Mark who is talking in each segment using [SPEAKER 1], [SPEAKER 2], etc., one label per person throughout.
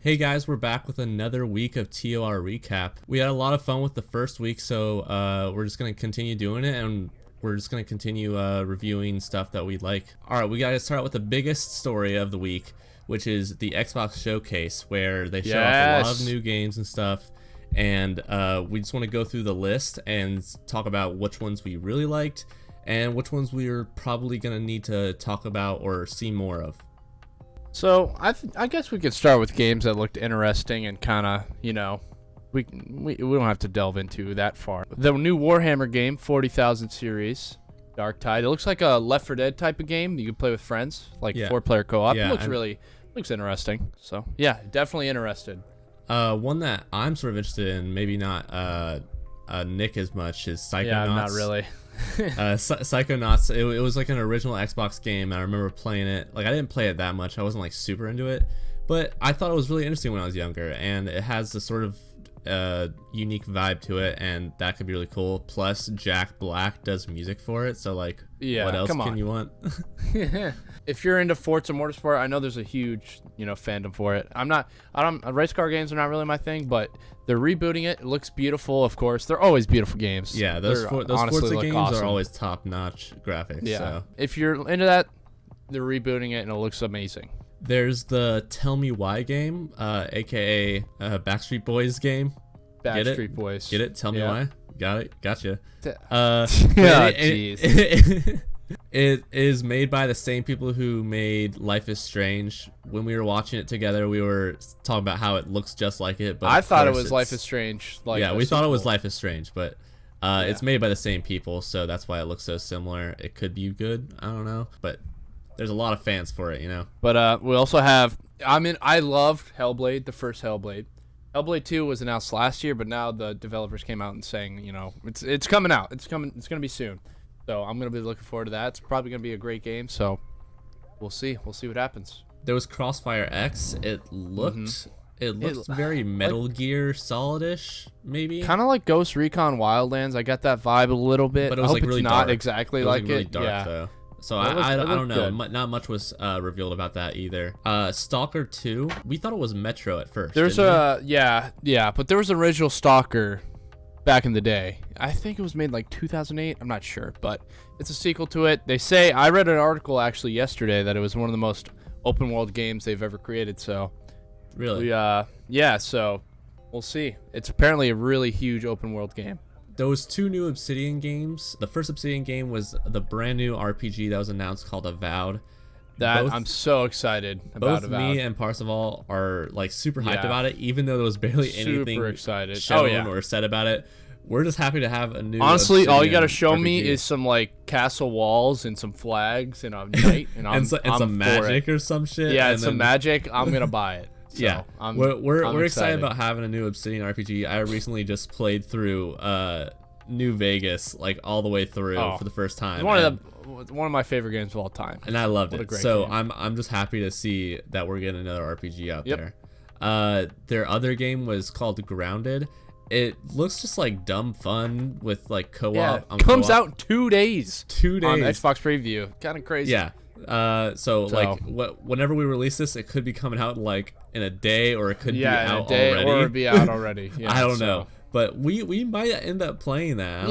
[SPEAKER 1] Hey guys, we're back with another week of TOR recap. We had a lot of fun with the first week, so we're just going to continue doing it, and we're just going to continue reviewing stuff that we like. Alright, we got to start with the biggest story of the week, which is the Xbox Showcase, where they show off a lot of new games and stuff, and we just want to go through the list and talk about which ones we really liked, and which ones we're probably going to need to talk about or see more of.
[SPEAKER 2] So I guess we could start with games that looked interesting and kind of, we don't have to delve into that far. The new Warhammer game, 40,000 series, Dark Tide. It looks like a Left 4 Dead type of game that you can play with friends, like 4-player co-op.
[SPEAKER 1] Yeah,
[SPEAKER 2] It looks interesting. So yeah, definitely interested.
[SPEAKER 1] One that I'm sort of interested in, maybe not Nick as much, is Psychonauts.
[SPEAKER 2] Yeah, not really.
[SPEAKER 1] Psychonauts, it was like an original Xbox game. I remember playing it. Like, I didn't play it that much. I wasn't like super into it, but I thought it was really interesting when I was younger, and it has this sort of unique vibe to it, and that could be really cool. Plus, Jack Black does music for it, so like,
[SPEAKER 2] yeah,
[SPEAKER 1] what else can you want?
[SPEAKER 2] If you're into Forza Motorsport, I know there's a huge, fandom for it. Race car games are not really my thing, but they're rebooting it. It looks beautiful, of course. They're always beautiful games.
[SPEAKER 1] Yeah, those Forza games
[SPEAKER 2] awesome.
[SPEAKER 1] are always top-notch graphics.
[SPEAKER 2] Yeah.
[SPEAKER 1] So.
[SPEAKER 2] If you're into that, they're rebooting it, and it looks amazing.
[SPEAKER 1] There's the Tell Me Why game, aka Backstreet Boys game.
[SPEAKER 2] Backstreet Boys.
[SPEAKER 1] Get it? Tell Me Why. Got it. Gotcha.
[SPEAKER 2] Jeez.
[SPEAKER 1] It is made by the same people who made Life is Strange. When we were watching it together, we were talking about how it looks just like it. But
[SPEAKER 2] I thought it was Life is Strange.
[SPEAKER 1] Yeah, we thought it was Life is Strange, but it's made by the same people, so that's why it looks so similar. It could be good. I don't know, but there's a lot of fans for it,
[SPEAKER 2] But we also have. I loved Hellblade, the first Hellblade. Hellblade 2 was announced last year, but now the developers came out and saying, it's coming out. It's gonna be soon. So I'm going to be looking forward to that. It's probably going to be a great game, so we'll see. We'll see what happens.
[SPEAKER 1] There was Crossfire X. It looked very Metal Gear Solid-ish, maybe.
[SPEAKER 2] Kind of like Ghost Recon Wildlands. I got that vibe a little bit.
[SPEAKER 1] But it was
[SPEAKER 2] I hope
[SPEAKER 1] really
[SPEAKER 2] it's
[SPEAKER 1] dark.
[SPEAKER 2] not exactly
[SPEAKER 1] it was
[SPEAKER 2] like
[SPEAKER 1] really
[SPEAKER 2] it.
[SPEAKER 1] Dark, though. So
[SPEAKER 2] it
[SPEAKER 1] I don't
[SPEAKER 2] looked
[SPEAKER 1] know.
[SPEAKER 2] good.
[SPEAKER 1] Not much was revealed about that either. Stalker 2. We thought it was Metro at first.
[SPEAKER 2] There's but there was an original Stalker back in the day. I think it was made like 2008. I'm not sure, but it's a sequel to it. They say, I read an article actually yesterday that it was one of the most open world games they've ever created. So
[SPEAKER 1] really,
[SPEAKER 2] so we'll see. It's apparently a really huge open world game.
[SPEAKER 1] Those two new Obsidian games. The first Obsidian game was the brand new RPG that was announced called Avowed.
[SPEAKER 2] I'm so excited about
[SPEAKER 1] both
[SPEAKER 2] Avowed.
[SPEAKER 1] Me and Parseval are like super hyped about it, even though there was barely anything shown or said about it. We're just happy to have a new.
[SPEAKER 2] Honestly,
[SPEAKER 1] Obsidian
[SPEAKER 2] all you gotta show
[SPEAKER 1] RPG.
[SPEAKER 2] me is some like castle walls and some flags and a knight and
[SPEAKER 1] some magic or some shit.
[SPEAKER 2] Yeah, and some magic. I'm gonna buy it. So
[SPEAKER 1] yeah,
[SPEAKER 2] I'm
[SPEAKER 1] excited about having a new Obsidian RPG. I recently just played through New Vegas, like all the way through for the first time.
[SPEAKER 2] One of my favorite games of all time.
[SPEAKER 1] And I loved it.
[SPEAKER 2] A great
[SPEAKER 1] so
[SPEAKER 2] game.
[SPEAKER 1] I'm just happy to see that we're getting another RPG out there. Their other game was called Grounded. It looks just like dumb fun with like co-op.
[SPEAKER 2] Yeah, comes out in 2 days.
[SPEAKER 1] 2 days
[SPEAKER 2] on Xbox Preview. Kind of crazy.
[SPEAKER 1] Yeah. Like whenever we release this, it could be coming out like in a day, or it could be out
[SPEAKER 2] in a day,
[SPEAKER 1] already.
[SPEAKER 2] or it'd be out already. Yeah,
[SPEAKER 1] I don't know, but we might end up playing that.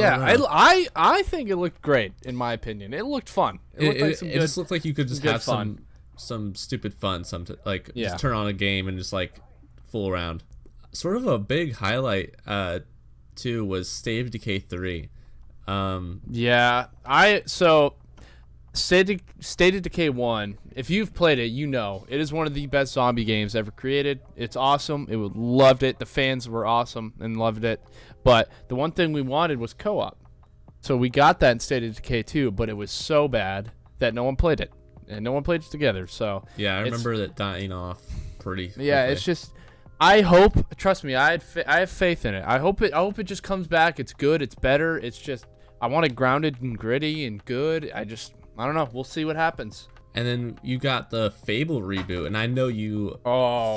[SPEAKER 2] I think it looked great in my opinion. It looked fun.
[SPEAKER 1] It just looked like you could just have some stupid fun. Just turn on a game and just like fool around. Sort of a big highlight too was State of Decay 3. State of Decay 1, if you've played it, it is one of the best zombie games ever created. It's awesome. Loved it. The fans were awesome and loved it. But the one thing we wanted was co-op. So we got that in State of Decay 2, but it was so bad that no one played it. And no one played it together. So yeah, I remember that dying off pretty quickly.
[SPEAKER 2] Yeah, it's just... I hope, trust me, I have faith in it. I hope it just comes back. It's good. It's better. It's just, I want it grounded and gritty and good. I don't know. We'll see what happens.
[SPEAKER 1] And then you got the Fable reboot, and I know you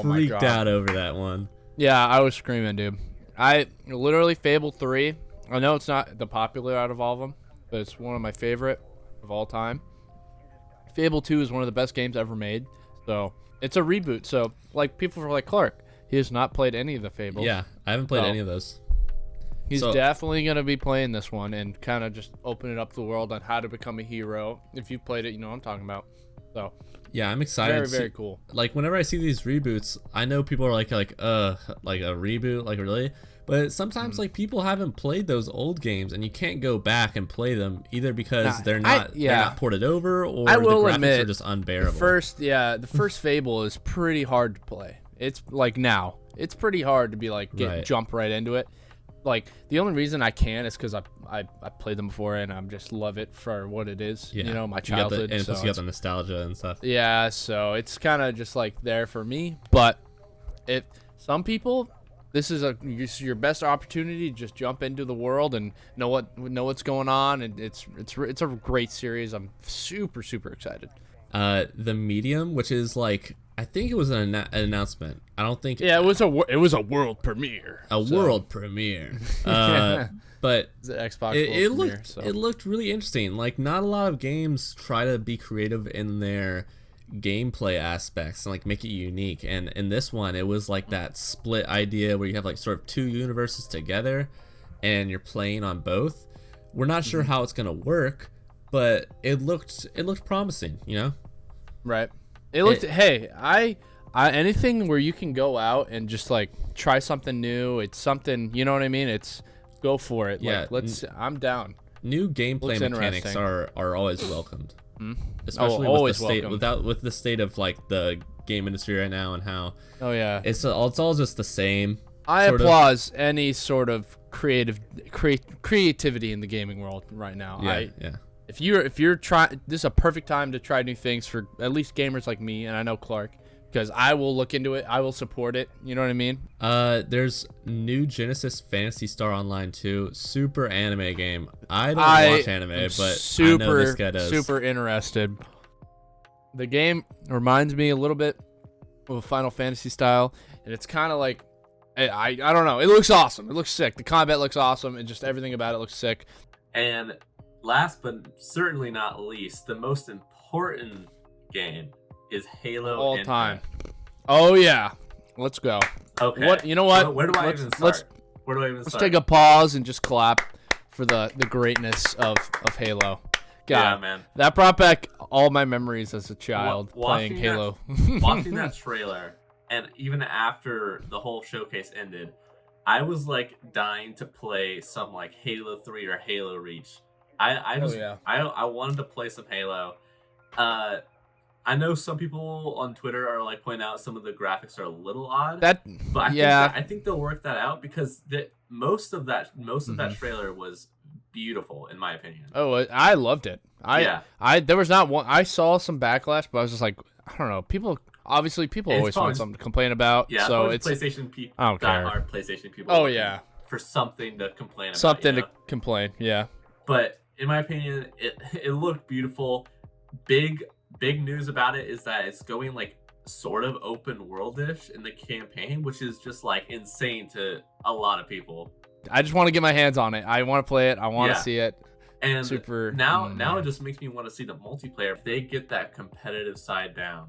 [SPEAKER 1] freaked out over that one.
[SPEAKER 2] Yeah, I was screaming, dude. I literally Fable 3. I know it's not the popular out of all of them, but it's one of my favorite of all time. Fable 2 is one of the best games ever made. So it's a reboot. So like people were like, Clark, He has not played any of the Fables.
[SPEAKER 1] Yeah, I haven't played any of those.
[SPEAKER 2] He's definitely going to be playing this one and kind of just opening up the world on how to become a hero. If you've played it, you know what I'm talking about. So
[SPEAKER 1] yeah, I'm excited.
[SPEAKER 2] Very, very cool.
[SPEAKER 1] Like whenever I see these reboots, I know people are like a reboot, like really? But sometimes like people haven't played those old games and you can't go back and play them either because they're not ported over or the graphics are just unbearable.
[SPEAKER 2] The first Fable is pretty hard to play. It's like now. It's pretty hard to be like jump right into it. Like the only reason I can is because I played them before and I just love it for what it is.
[SPEAKER 1] Yeah.
[SPEAKER 2] You know, my childhood.
[SPEAKER 1] And plus you got the nostalgia and stuff.
[SPEAKER 2] Yeah, so it's kind of just like there for me. But if some people, this is your best opportunity to just jump into the world and know what's going on, and it's a great series. I'm super excited.
[SPEAKER 1] The Medium, which is like I think it was an announcement. I don't think.
[SPEAKER 2] Yeah, it was a world premiere.
[SPEAKER 1] World premiere. But
[SPEAKER 2] it's an Xbox
[SPEAKER 1] it looked really interesting. Like not a lot of games try to be creative in their gameplay aspects and like make it unique. And in this one, it was like that split idea where you have like sort of two universes together, and you're playing on both. We're not sure how it's gonna work, but it looked promising. You know.
[SPEAKER 2] Right. It looked. I anything where you can go out and just like try something new. It's something. You know what I mean? It's go for it.
[SPEAKER 1] Yeah.
[SPEAKER 2] Like, I'm down.
[SPEAKER 1] New gameplay mechanics are always welcomed, especially with the state of like the game industry right now and how.
[SPEAKER 2] Oh yeah.
[SPEAKER 1] It's all just the same.
[SPEAKER 2] I applaud any sort of creativity in the gaming world right now.
[SPEAKER 1] Yeah.
[SPEAKER 2] If you're trying, this is a perfect time to try new things for at least gamers like me, and I know Clark, because I will look into it. I will support it. You know what I mean?
[SPEAKER 1] There's new Genesis Phantasy Star Online 2, super anime game. I don't watch anime, but I know this guy does.
[SPEAKER 2] Super interested. The game reminds me a little bit of a Final Fantasy style, and it's kind of like, I don't know. It looks awesome. It looks sick. The combat looks awesome, and just everything about it looks sick.
[SPEAKER 3] And last but certainly not least, the most important game is Halo
[SPEAKER 2] all
[SPEAKER 3] Infinite.
[SPEAKER 2] Time. Oh yeah, let's go.
[SPEAKER 3] Okay.
[SPEAKER 2] You know what?
[SPEAKER 3] Where do I even start? Let's
[SPEAKER 2] take a pause and just clap for the greatness of Halo. God,
[SPEAKER 3] yeah, man.
[SPEAKER 2] That brought back all my memories as a child playing Halo.
[SPEAKER 3] Watching that trailer, and even after the whole showcase ended, I was like dying to play some like Halo 3 or Halo Reach. I wanted to play some Halo. I know some people on Twitter are like pointing out some of the graphics are a little odd. But I think they'll work that out because most of that trailer was beautiful in my opinion.
[SPEAKER 2] Oh, I loved it. There was not one. I saw some backlash, but I was just like, I don't know. People always want something to complain about.
[SPEAKER 3] Yeah,
[SPEAKER 2] so it's
[SPEAKER 3] PlayStation people.
[SPEAKER 2] I don't care.
[SPEAKER 3] Diehard PlayStation people.
[SPEAKER 2] Oh yeah.
[SPEAKER 3] For something to complain about.
[SPEAKER 2] Something to complain. Yeah.
[SPEAKER 3] But in my opinion, it looked beautiful. Big news about it is that it's going like sort of open worldish in the campaign, which is just like insane to a lot of people.
[SPEAKER 2] I just want to get my hands on it. I want to play it. I want to see it.
[SPEAKER 3] And now it just makes me want to see the multiplayer. If they get that competitive side down,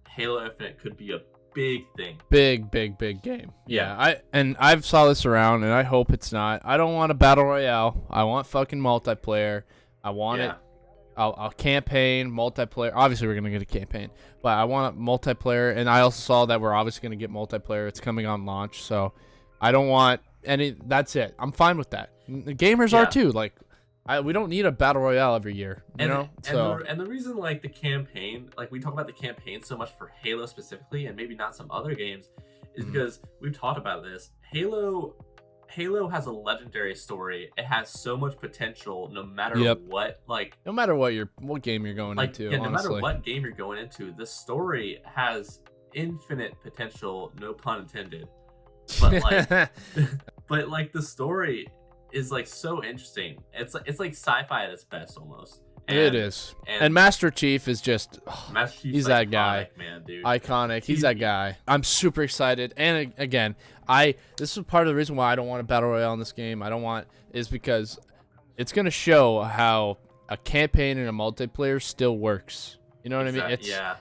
[SPEAKER 3] Halo Infinite could be a big thing. Big
[SPEAKER 2] game. Yeah. I've saw this around, and I hope it's not. I don't want a battle royale. I want fucking multiplayer. I want it. I'll campaign, multiplayer. Obviously, we're gonna get a campaign, but I want a multiplayer. And I also saw that we're obviously gonna get multiplayer. It's coming on launch, so I don't want any. That's it. I'm fine with that. The gamers are too. Like, we don't need a battle royale every year, you know.
[SPEAKER 3] And the reason like the campaign, like we talk about the campaign so much for Halo specifically, and maybe not some other games, is because we've talked about this. Halo has a legendary story. It has so much potential no matter what, like
[SPEAKER 2] no matter what game you're going into.
[SPEAKER 3] Yeah, no matter what game you're going into, the story has infinite potential, no pun intended. But like the story is like so interesting. It's like sci-fi at its best almost.
[SPEAKER 2] It is. And Master Chief is just
[SPEAKER 3] Master Chief's
[SPEAKER 2] he's
[SPEAKER 3] like
[SPEAKER 2] that guy.
[SPEAKER 3] Man, dude.
[SPEAKER 2] Iconic. He's that guy. I'm super excited. And again, this is part of the reason why I don't want a battle royale in this game. Is because it's going to show how a campaign and a multiplayer still works. You know what I mean?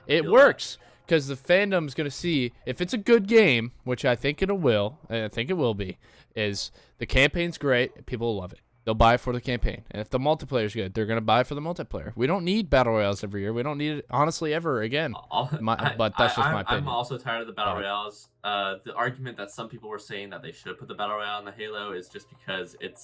[SPEAKER 2] It works. because the fandom's gonna see if it's a good game, which I think it will. I think it will be. Is the campaign's great? People will love it. They'll buy it for the campaign. And if the multiplayer's good, they're gonna buy it for the multiplayer. We don't need battle royales every year. We don't need it honestly ever again. But that's just my opinion.
[SPEAKER 3] I'm also tired of the battle royales. The argument that some people were saying that they should put the battle royale in the Halo is just because it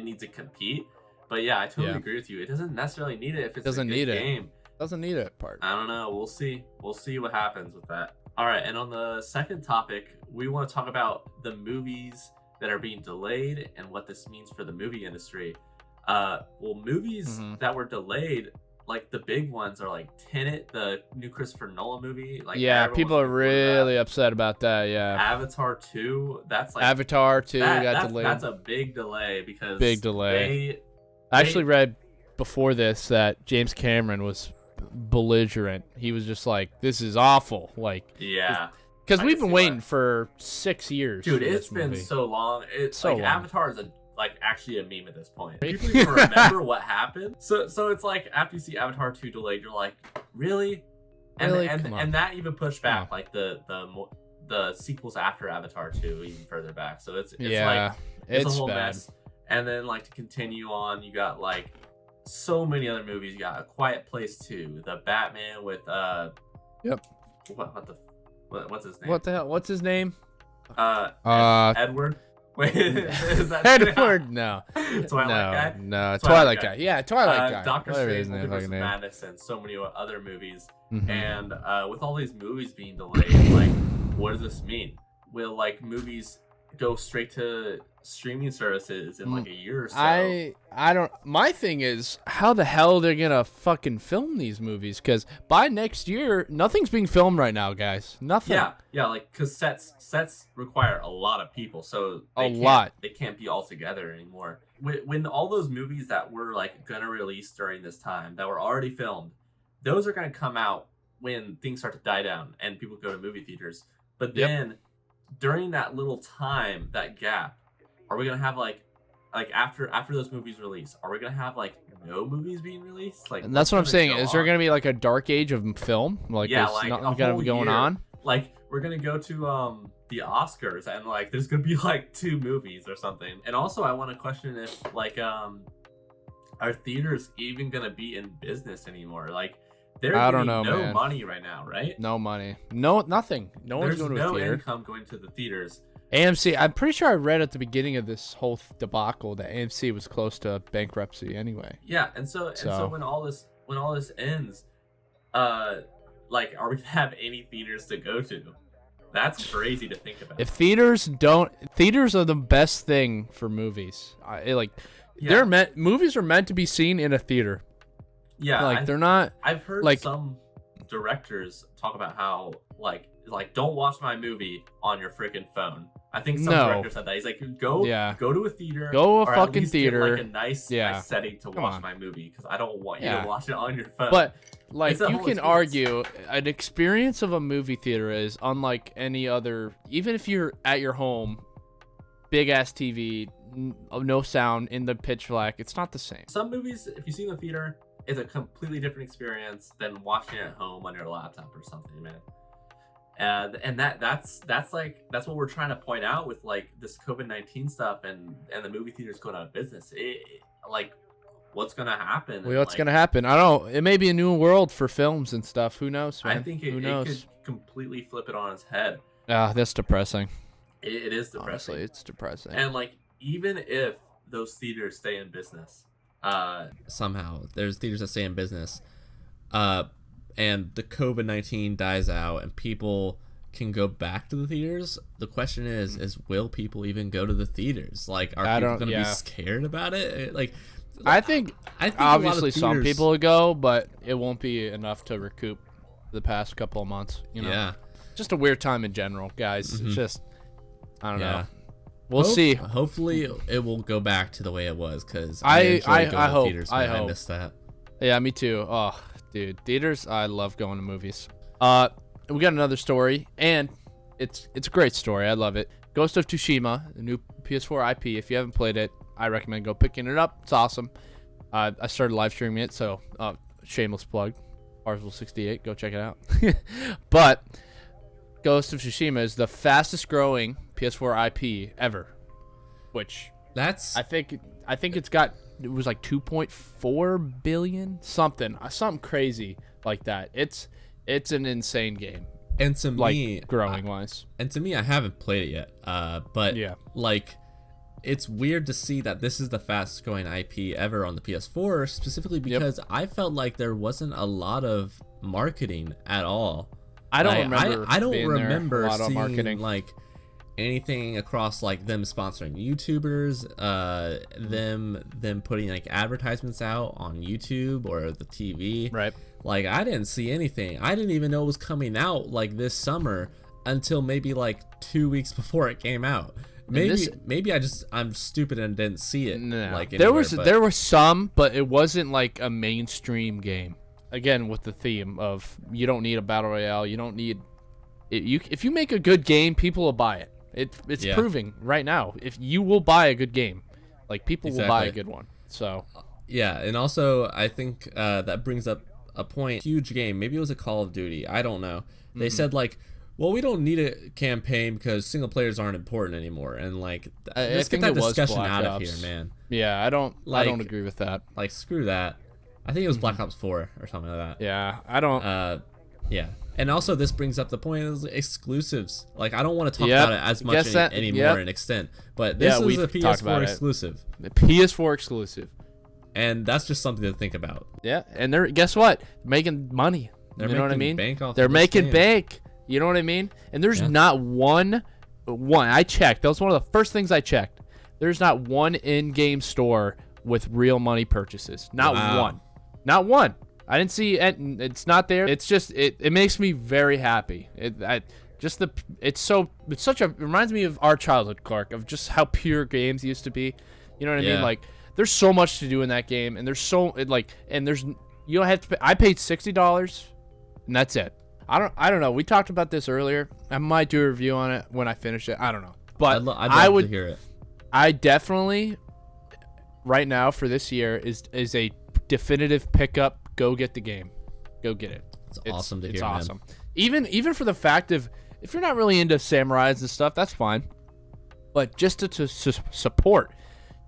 [SPEAKER 3] needs to compete. But yeah, I totally agree with you. It doesn't necessarily need it if it's a good game.
[SPEAKER 2] Doesn't need it part.
[SPEAKER 3] I don't know. We'll see. We'll see what happens with that. All right, and on the second topic, we want to talk about the movies that are being delayed and what this means for the movie industry. Movies that were delayed, like the big ones are like Tenet, the new Christopher Nolan movie. Like
[SPEAKER 2] people are really upset about that. Yeah.
[SPEAKER 3] Avatar 2, that's like
[SPEAKER 2] Avatar 2 got delayed.
[SPEAKER 3] That's a big delay because
[SPEAKER 2] I actually read before this that James Cameron was belligerent. He was just like, "This is awful." Like,
[SPEAKER 3] yeah.
[SPEAKER 2] Because we've been waiting for 6 years.
[SPEAKER 3] Dude, it's been so long. It's so like long. Avatar is actually a meme at this point. People even remember what happened. So it's like after you see Avatar 2 delayed, you're like, really? And that even pushed back like the sequels after Avatar 2 even further back. So it's a whole mess. And then like to continue on, you got like so many other movies. You got A Quiet Place 2, the Batman with what's his name?
[SPEAKER 2] What the hell? What's his name?
[SPEAKER 3] Edward. Wait, is that
[SPEAKER 2] Edward? No.
[SPEAKER 3] Twilight Guy?
[SPEAKER 2] No, Twilight Guy. Yeah, Twilight Guy.
[SPEAKER 3] Doctor Strange, Multiverse of Madness, and so many other movies. And with all these movies being delayed, like, what does this mean? Will like movies go straight to streaming services in like a year or so?
[SPEAKER 2] I don't. My thing is, how the hell they're gonna fucking film these movies? Because by next year, nothing's being filmed right now, guys. Nothing.
[SPEAKER 3] Yeah, like because sets require a lot of people, so they can't be all together anymore. When all those movies that were like gonna release during this time that were already filmed, those are gonna come out when things start to die down and people go to movie theaters. But then during that little time, that gap, are we gonna have like after those movies release, are we gonna have like no movies being released? Like,
[SPEAKER 2] and that's what I'm saying. Is there gonna be like a dark age of film? Like,
[SPEAKER 3] like
[SPEAKER 2] nothing gonna be going on?
[SPEAKER 3] Like, we're gonna go to the Oscars and like there's gonna be like 2 movies or something. And also, I want to question if like are theaters even gonna be in business anymore? Like, there's no money right now, right?
[SPEAKER 2] No money. No, nothing. No one's going to a theater.
[SPEAKER 3] There's no income going to the theaters.
[SPEAKER 2] AMC, I'm pretty sure I read at the beginning of this whole debacle that AMC was close to bankruptcy anyway.
[SPEAKER 3] Yeah, and so when all this ends, like, are we gonna have any theaters to go to? That's crazy to think about.
[SPEAKER 2] If theaters are the best thing for movies. Movies are meant to be seen in a theater.
[SPEAKER 3] Yeah,
[SPEAKER 2] like they're not.
[SPEAKER 3] I've heard like some directors talk about how like don't watch my movie on your freaking phone. I think some director said that. He's like, go to a theater,
[SPEAKER 2] a fucking theater,
[SPEAKER 3] get, like a nice setting to watch my movie because I don't want you to watch it on your phone.
[SPEAKER 2] But like you can argue an experience of a movie theater is unlike any other. Even if you're at your home, big ass TV, no sound in the pitch black, it's not the same.
[SPEAKER 3] Some movies, if you see in the theater, is a completely different experience than watching it at home on your laptop or something, man. And that's what we're trying to point out with like this COVID-19 stuff and the movie theaters going out of business. Like, what's gonna happen?
[SPEAKER 2] Well, what's gonna happen? I don't know. It may be a new world for films and stuff. Who knows, man?
[SPEAKER 3] I think it could completely flip it on its head.
[SPEAKER 2] That's depressing.
[SPEAKER 3] It is depressing.
[SPEAKER 2] Honestly, it's depressing.
[SPEAKER 3] And like, even if those theaters stay in business,
[SPEAKER 1] somehow there's theaters that stay in business, and the COVID-19 dies out and people can go back to the theaters. The question is will people even go to the theaters? Like, are people going to be scared about it? Like,
[SPEAKER 2] I think obviously some people will go, but it won't be enough to recoup the past couple of months. You know?
[SPEAKER 1] Yeah.
[SPEAKER 2] Just a weird time in general, guys. It's just, I don't know. We'll see.
[SPEAKER 1] Hopefully, it will go back to the way it was because I
[SPEAKER 2] hope.
[SPEAKER 1] Theaters, man. I miss that.
[SPEAKER 2] Yeah, me too. Oh, dude, theaters. I love going to movies. We got another story, and it's a great story. I love it. Ghost of Tsushima, the new PS4 IP. If you haven't played it, I recommend go picking it up. It's awesome. I started live streaming it, so shameless plug. Parcel 68, go check it out. But Ghost of Tsushima is the fastest growing PS4 IP ever, which
[SPEAKER 1] That's
[SPEAKER 2] I think it was like 2.4 billion, something crazy like that. It's an insane game.
[SPEAKER 1] and to
[SPEAKER 2] Like
[SPEAKER 1] me,
[SPEAKER 2] growing wise.
[SPEAKER 1] and to me, I haven't played it yet. But
[SPEAKER 2] Yeah.
[SPEAKER 1] like, it's weird to see that this is the fastest growing IP ever on the PS4, specifically because I felt like there wasn't a lot of marketing at all.
[SPEAKER 2] I don't
[SPEAKER 1] Like,
[SPEAKER 2] remember.
[SPEAKER 1] I don't
[SPEAKER 2] being there,
[SPEAKER 1] remember
[SPEAKER 2] a lot of
[SPEAKER 1] seeing
[SPEAKER 2] marketing.
[SPEAKER 1] like anything across like them sponsoring YouTubers, them putting like advertisements out on YouTube or the TV.
[SPEAKER 2] Right.
[SPEAKER 1] Like, I didn't see anything. I didn't even know it was coming out like this summer until maybe like 2 weeks before it came out. Maybe I'm stupid and didn't see it.
[SPEAKER 2] No.
[SPEAKER 1] Like
[SPEAKER 2] there
[SPEAKER 1] anywhere,
[SPEAKER 2] were some, but it wasn't like a mainstream game. Again, with the theme of you don't need a battle royale, you don't need it. If you make a good game, people will buy it. It's
[SPEAKER 1] Yeah.
[SPEAKER 2] proving right now. If you will buy a good game, like people will buy a
[SPEAKER 1] Exactly.
[SPEAKER 2] good one. So
[SPEAKER 1] Yeah, and also I think that brings up a point. Huge game. Maybe it was a Call of Duty. I don't know. They said like, well, we don't need a campaign because single players aren't important anymore. And like, let's get
[SPEAKER 2] think
[SPEAKER 1] that
[SPEAKER 2] it was
[SPEAKER 1] discussion
[SPEAKER 2] Black
[SPEAKER 1] out of
[SPEAKER 2] Ops.
[SPEAKER 1] here, man.
[SPEAKER 2] yeah, I don't
[SPEAKER 1] Like-
[SPEAKER 2] agree with that.
[SPEAKER 1] Like, screw that. I think it was Black Ops 4 or something like that.
[SPEAKER 2] Yeah, I don't.
[SPEAKER 1] Yeah. And also, this brings up the point of exclusives. Like, I don't want to talk
[SPEAKER 2] Yep.
[SPEAKER 1] about it as much
[SPEAKER 2] Guess that-
[SPEAKER 1] anymore
[SPEAKER 2] yep.
[SPEAKER 1] in extent, but this is
[SPEAKER 2] we've
[SPEAKER 1] a
[SPEAKER 2] talked about
[SPEAKER 1] PS4
[SPEAKER 2] it.
[SPEAKER 1] exclusive,
[SPEAKER 2] The PS4 exclusive.
[SPEAKER 1] and that's just something to think about.
[SPEAKER 2] Yeah, and they're guess what? Making money.
[SPEAKER 1] They're
[SPEAKER 2] you know what I
[SPEAKER 1] making
[SPEAKER 2] mean?
[SPEAKER 1] bank off
[SPEAKER 2] They're
[SPEAKER 1] of this
[SPEAKER 2] making
[SPEAKER 1] game.
[SPEAKER 2] bank. You know what I mean? And there's
[SPEAKER 1] Yeah.
[SPEAKER 2] not one. I checked. That was one of the first things I checked. There's not one in-game store with real money purchases. Not
[SPEAKER 1] Wow.
[SPEAKER 2] one. Not one. I didn't see it. It's not there. It's just it makes me very happy. It reminds me of our childhood, Clark, of just how pure games used to be. You know what I
[SPEAKER 1] Yeah.
[SPEAKER 2] mean? Like there's so much to do in that game, and you don't have to pay. I paid $60, and that's it. I don't know. We talked about this earlier. I might do a review on it when I finish it. I don't know, but
[SPEAKER 1] I'd
[SPEAKER 2] I
[SPEAKER 1] love
[SPEAKER 2] would.
[SPEAKER 1] to hear it.
[SPEAKER 2] I definitely, right now for this year, is a definitive pickup. Go get the game. Go get it.
[SPEAKER 1] It's awesome to hear,
[SPEAKER 2] It's
[SPEAKER 1] man.
[SPEAKER 2] awesome. Even for the fact of if you're not really into samurais and stuff, that's fine. But just to support,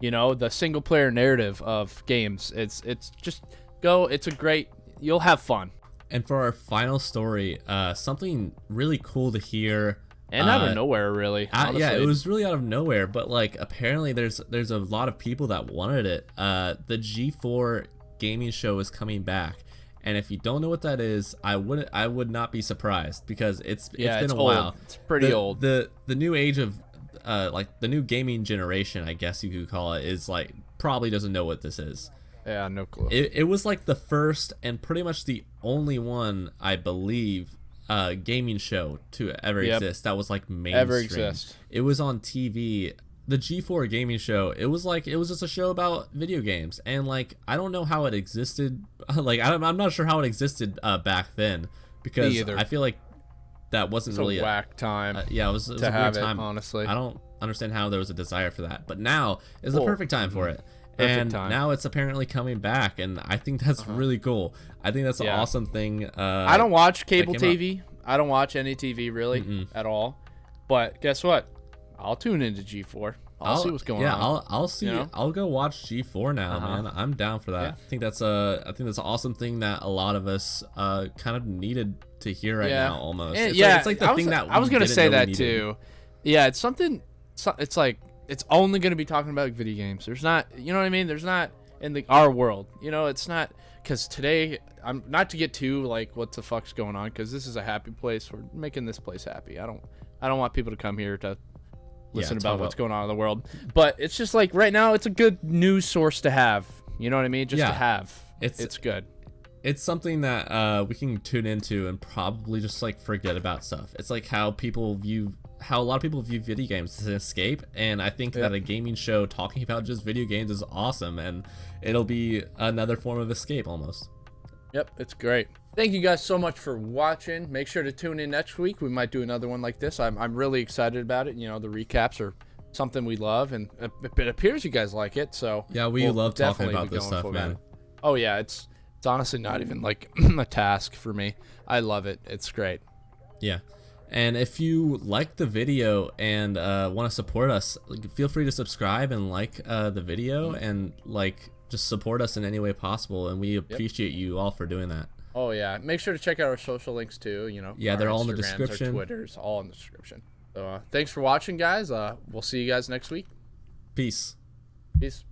[SPEAKER 2] the single player narrative of games, it's just go. It's a great. You'll have fun.
[SPEAKER 1] And for our final story, something really cool to hear.
[SPEAKER 2] And out of nowhere, really.
[SPEAKER 1] Yeah,
[SPEAKER 2] honestly.
[SPEAKER 1] it was really out of nowhere, but like apparently there's a lot of people that wanted it. The G4 gaming show is coming back, and if you don't know what that is, I would not be surprised because it's been a
[SPEAKER 2] old.
[SPEAKER 1] while.
[SPEAKER 2] It's pretty old.
[SPEAKER 1] The new age of like the new gaming generation, I guess you could call it, is like probably doesn't know what this is.
[SPEAKER 2] Yeah, no clue.
[SPEAKER 1] It was like the first and pretty much the only one, I believe, gaming show to ever exist that was like mainstream.
[SPEAKER 2] Ever exist.
[SPEAKER 1] It was on TV. The G4 gaming show, it was just a show about video games, and like I don't know how it existed. Like I'm not sure how it existed back then because
[SPEAKER 2] Me either.
[SPEAKER 1] I feel like that wasn't
[SPEAKER 2] It's
[SPEAKER 1] really
[SPEAKER 2] a whack time.
[SPEAKER 1] yeah, it was a
[SPEAKER 2] to
[SPEAKER 1] weird
[SPEAKER 2] have it,
[SPEAKER 1] time.
[SPEAKER 2] honestly.
[SPEAKER 1] I don't understand how there was a desire for that, but now is the
[SPEAKER 2] Cool.
[SPEAKER 1] perfect time for it.
[SPEAKER 2] Perfect
[SPEAKER 1] And
[SPEAKER 2] time.
[SPEAKER 1] now it's apparently coming back, and I think that's really cool. I think that's an
[SPEAKER 2] Yeah.
[SPEAKER 1] awesome thing.
[SPEAKER 2] I don't watch cable
[SPEAKER 1] came up.
[SPEAKER 2] TV. I don't watch any TV really at all. But guess what? I'll tune into G4. I'll see what's going on.
[SPEAKER 1] Yeah, I'll see.
[SPEAKER 2] you know?
[SPEAKER 1] I'll go watch G4 now, man. I'm down for that.
[SPEAKER 2] Yeah.
[SPEAKER 1] I think that's an awesome thing that a lot of us kind of needed to hear right now. Almost.
[SPEAKER 2] And,
[SPEAKER 1] It's like the thing that
[SPEAKER 2] I was
[SPEAKER 1] we
[SPEAKER 2] gonna
[SPEAKER 1] didn't
[SPEAKER 2] say
[SPEAKER 1] know we
[SPEAKER 2] that
[SPEAKER 1] needed.
[SPEAKER 2] too. Yeah, it's something. It's like it's only gonna be talking about video games. There's not, you know what I mean? There's not in our world. It's not because today I'm not to get too like what the fuck's going on because this is a happy place. We're making this place happy. I don't want people to come here to listen
[SPEAKER 1] talk
[SPEAKER 2] about what's going on in the world. But it's just like right now, it's a good news source to have. You know what I mean? Just to have. It's good.
[SPEAKER 1] It's something that we can tune into and probably just like forget about stuff. It's like how a lot of people view video games as an escape, and I think that a gaming show talking about just video games is awesome, and it'll be another form of escape almost.
[SPEAKER 2] Yep, it's great. Thank you guys so much for watching. Make sure to tune in next week. We might do another one like this. I'm really excited about it. The recaps are something we love, and it appears you guys like it. So
[SPEAKER 1] Yeah, we
[SPEAKER 2] we'll
[SPEAKER 1] love talking
[SPEAKER 2] definitely
[SPEAKER 1] about
[SPEAKER 2] be
[SPEAKER 1] this
[SPEAKER 2] going
[SPEAKER 1] stuff,
[SPEAKER 2] full
[SPEAKER 1] man.
[SPEAKER 2] on. Oh yeah, it's It's honestly not even like a task for me. I love it. It's great.
[SPEAKER 1] Yeah. And if you like the video and want to support us, feel free to subscribe and like the video and like just support us in any way possible. And we appreciate you all for doing that.
[SPEAKER 2] Oh yeah, make sure to check out our social links too. You know,
[SPEAKER 1] yeah, they're all in the
[SPEAKER 2] Instagrams,
[SPEAKER 1] description.
[SPEAKER 2] Our Twitters, all in the description. So thanks for watching, guys. We'll see you guys next week.
[SPEAKER 1] Peace.
[SPEAKER 2] Peace.